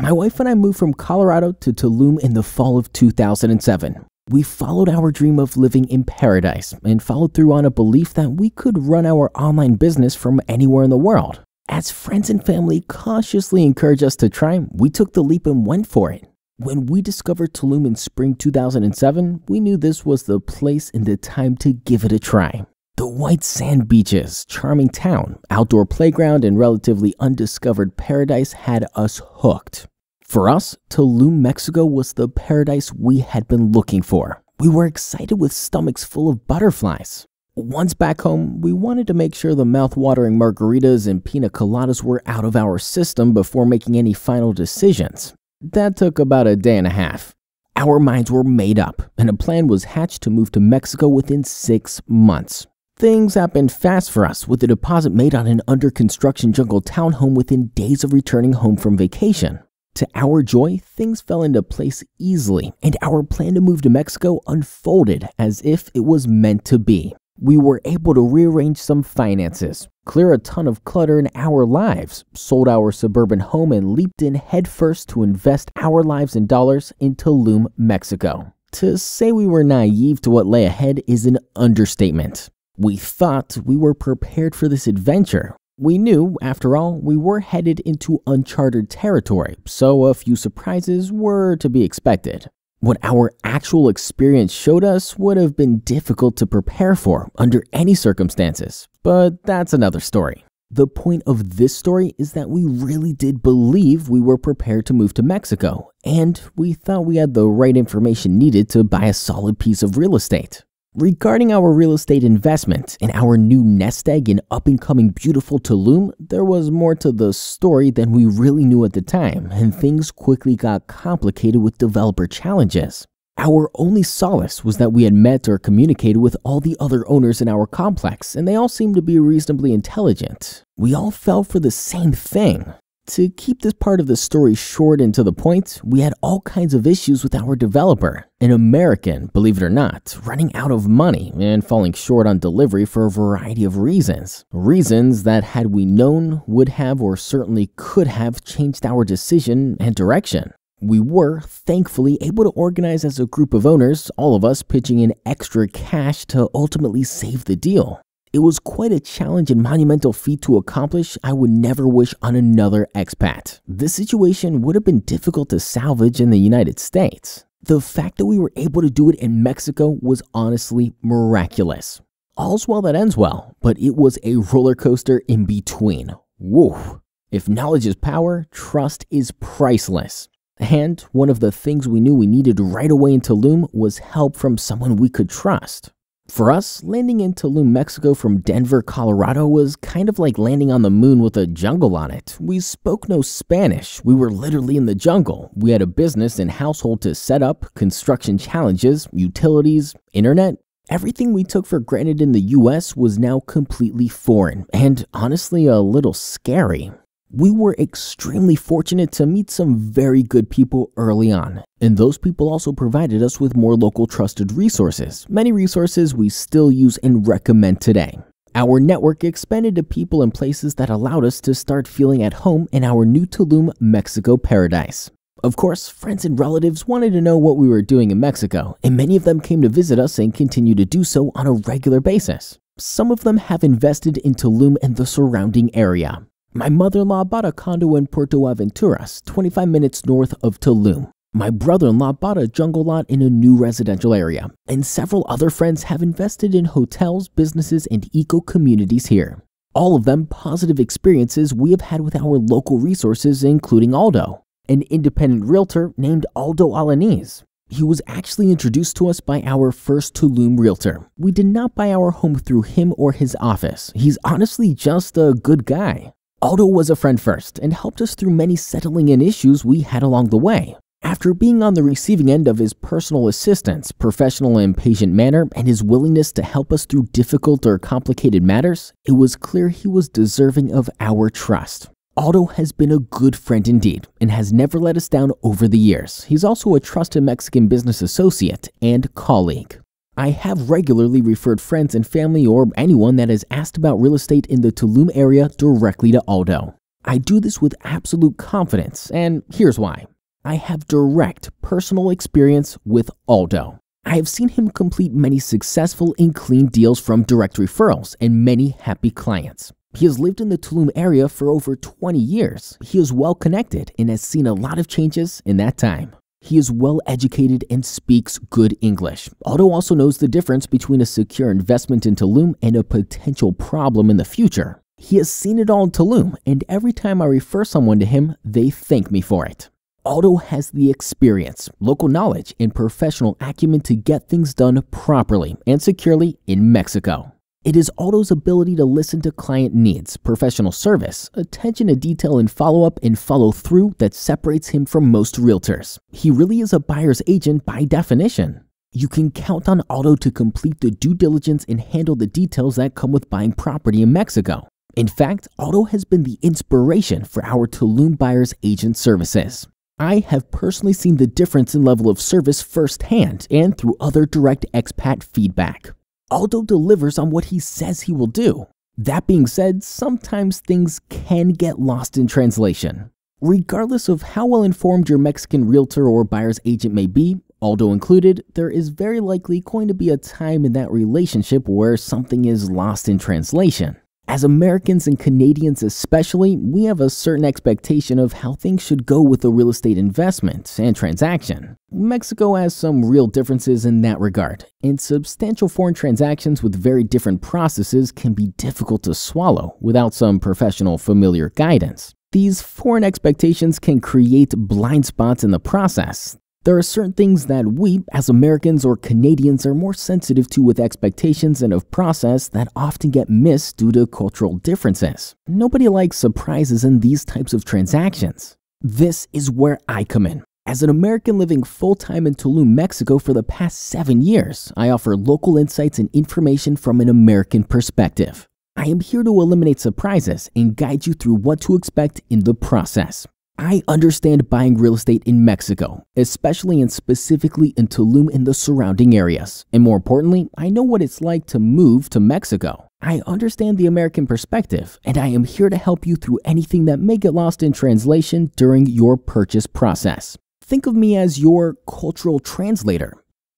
My wife and I moved from Colorado to Tulum in the fall of 2007. We followed our dream of living in paradise and followed through on a belief that we could run our online business from anywhere in the world. As friends and family cautiously encouraged us to try, we took the leap and went for it. When we discovered Tulum in spring 2007, we knew this was the place and the time to give it a try. The white sand beaches, charming town, outdoor playground, and relatively undiscovered paradise had us hooked. For us, Tulum, Mexico was the paradise we had been looking for. We were excited with stomachs full of butterflies. Once back home, we wanted to make sure the mouth-watering margaritas and pina coladas were out of our system before making any final decisions. That took about a day and a half. Our minds were made up, and a plan was hatched to move to Mexico within 6 months. Things happened fast for us, with a deposit made on an under-construction jungle townhome within days of returning home from vacation. To our joy, things fell into place easily, and our plan to move to Mexico unfolded as if it was meant to be. We were able to rearrange some finances, clear a ton of clutter in our lives, sold our suburban home, and leaped in headfirst to invest our lives in dollars in Tulum, Mexico. To say we were naive to what lay ahead is an understatement. We thought we were prepared for this adventure. We knew, after all, we were headed into uncharted territory, so a few surprises were to be expected. What our actual experience showed us would have been difficult to prepare for under any circumstances, but that's another story. The point of this story is that we really did believe we were prepared to move to Mexico, and we thought we had the right information needed to buy a solid piece of real estate. Regarding our real estate investment and our new nest egg in up-and-coming beautiful Tulum, there was more to the story than we really knew at the time, and things quickly got complicated with developer challenges. Our only solace was that we had met or communicated with all the other owners in our complex, and they all seemed to be reasonably intelligent. We all fell for the same thing. To keep this part of the story short and to the point, we had all kinds of issues with our developer, an American, believe it or not, running out of money and falling short on delivery for a variety of reasons. Reasons that, had we known, would have or certainly could have changed our decision and direction. We were, thankfully, able to organize as a group of owners, all of us pitching in extra cash to ultimately save the deal. It was quite a challenge and monumental feat to accomplish I would never wish on another expat. This situation would have been difficult to salvage in the United States. The fact that we were able to do it in Mexico was honestly miraculous. All's well that ends well, but it was a roller coaster in between. Woo! If knowledge is power, trust is priceless. And one of the things we knew we needed right away in Tulum was help from someone we could trust. For us, landing in Tulum, Mexico from Denver, Colorado was kind of like landing on the moon with a jungle on it. We spoke no Spanish. We were literally in the jungle. We had a business and household to set up, construction challenges, utilities, internet. Everything we took for granted in the US was now completely foreign and honestly a little scary. We were extremely fortunate to meet some very good people early on, and those people also provided us with more local trusted resources, many resources we still use and recommend today. Our network expanded to people and places that allowed us to start feeling at home in our new Tulum, Mexico paradise. Of course, friends and relatives wanted to know what we were doing in Mexico, and many of them came to visit us and continue to do so on a regular basis. Some of them have invested in Tulum and the surrounding area. My mother-in-law bought a condo in Puerto Aventuras, 25 minutes north of Tulum. My brother-in-law bought a jungle lot in a new residential area, and several other friends have invested in hotels, businesses, and eco-communities here. All of them positive experiences we have had with our local resources, including Aldo, an independent realtor named Aldo Alaniz. He was actually introduced to us by our first Tulum realtor. We did not buy our home through him or his office. He's honestly just a good guy. Aldo was a friend first and helped us through many settling in issues we had along the way. After being on the receiving end of his personal assistance, professional and patient manner, and his willingness to help us through difficult or complicated matters, it was clear he was deserving of our trust. Aldo has been a good friend indeed and has never let us down over the years. He's also a trusted Mexican business associate and colleague. I have regularly referred friends and family or anyone that has asked about real estate in the Tulum area directly to Aldo. I do this with absolute confidence, and here's why. I have direct personal experience with Aldo. I have seen him complete many successful and clean deals from direct referrals and many happy clients. He has lived in the Tulum area for over 20 years. He is well connected and has seen a lot of changes in that time. He is well educated and speaks good English. Aldo also knows the difference between a secure investment in Tulum and a potential problem in the future. He has seen it all in Tulum, and every time I refer someone to him, they thank me for it. Aldo has the experience, local knowledge, and professional acumen to get things done properly and securely in Mexico. It is Aldo's ability to listen to client needs, professional service, attention to detail and follow-up and follow-through that separates him from most realtors. He really is a buyer's agent by definition. You can count on Aldo to complete the due diligence and handle the details that come with buying property in Mexico. In fact, Aldo has been the inspiration for our Tulum buyer's agent services. I have personally seen the difference in level of service firsthand and through other direct expat feedback. Aldo delivers on what he says he will do. That being said, sometimes things can get lost in translation. Regardless of how well informed your Mexican realtor or buyer's agent may be, Aldo included, there is very likely going to be a time in that relationship where something is lost in translation. As Americans and Canadians especially, we have a certain expectation of how things should go with a real estate investment and transaction. Mexico has some real differences in that regard, and substantial foreign transactions with very different processes can be difficult to swallow without some professional familiar guidance. These foreign expectations can create blind spots in the process. There are certain things that we, as Americans or Canadians, are more sensitive to with expectations and of process that often get missed due to cultural differences. Nobody likes surprises in these types of transactions. This is where I come in. As an American living full-time in Tulum, Mexico for the past 7 years, I offer local insights and information from an American perspective. I am here to eliminate surprises and guide you through what to expect in the process. I understand buying real estate in Mexico, especially and specifically in Tulum and the surrounding areas. And more importantly, I know what it's like to move to Mexico. I understand the American perspective, and I am here to help you through anything that may get lost in translation during your purchase process. Think of me as your cultural translator.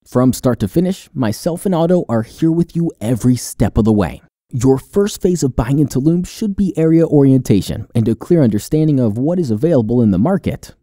From start to finish, myself and Aldo are here with you every step of the way. Your first phase of buying in Tulum should be area orientation and a clear understanding of what is available in the market.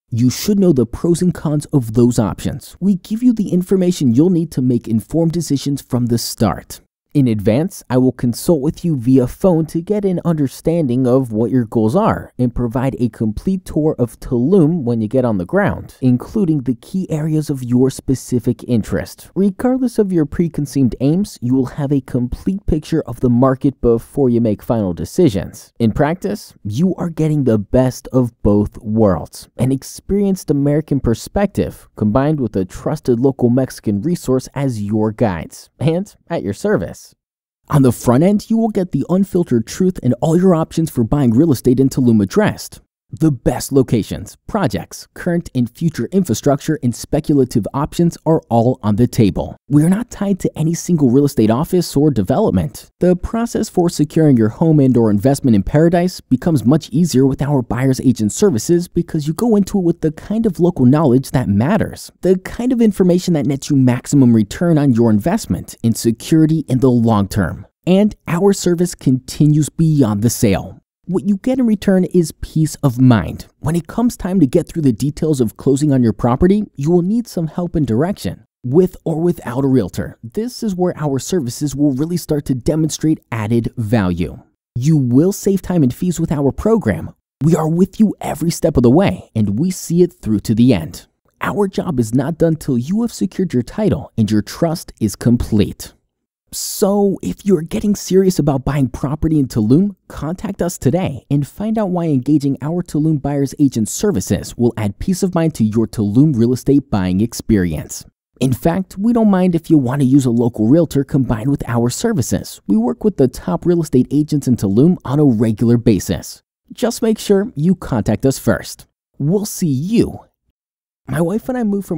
You should know the pros and cons of those options. We give you the information you'll need to make informed decisions from the start. In advance, I will consult with you via phone to get an understanding of what your goals are and provide a complete tour of Tulum when you get on the ground, including the key areas of your specific interest. Regardless of your preconceived aims, you will have a complete picture of the market before you make final decisions. In practice, you are getting the best of both worlds, an experienced American perspective combined with a trusted local Mexican resource as your guides and at your service. On the front end, you will get the unfiltered truth and all your options for buying real estate in Tulum addressed. The best locations, projects, current and future infrastructure, and speculative options are all on the table. We are not tied to any single real estate office or development. The process for securing your home and/or investment in paradise becomes much easier with our buyer's agent services because you go into it with the kind of local knowledge that matters, the kind of information that nets you maximum return on your investment and security in the long term. And our service continues beyond the sale. What you get in return is peace of mind. When it comes time to get through the details of closing on your property, you will need some help and direction. With or without a realtor, this is where our services will really start to demonstrate added value. You will save time and fees with our program. We are with you every step of the way, and we see it through to the end. Our job is not done till you have secured your title and your trust is complete. So, if you're getting serious about buying property in Tulum, contact us today and find out why engaging our Tulum buyer's agent services will add peace of mind to your Tulum real estate buying experience. In fact, we don't mind if you want to use a local realtor combined with our services. We work with the top real estate agents in Tulum on a regular basis. Just make sure you contact us first. We'll see you. My wife and I moved from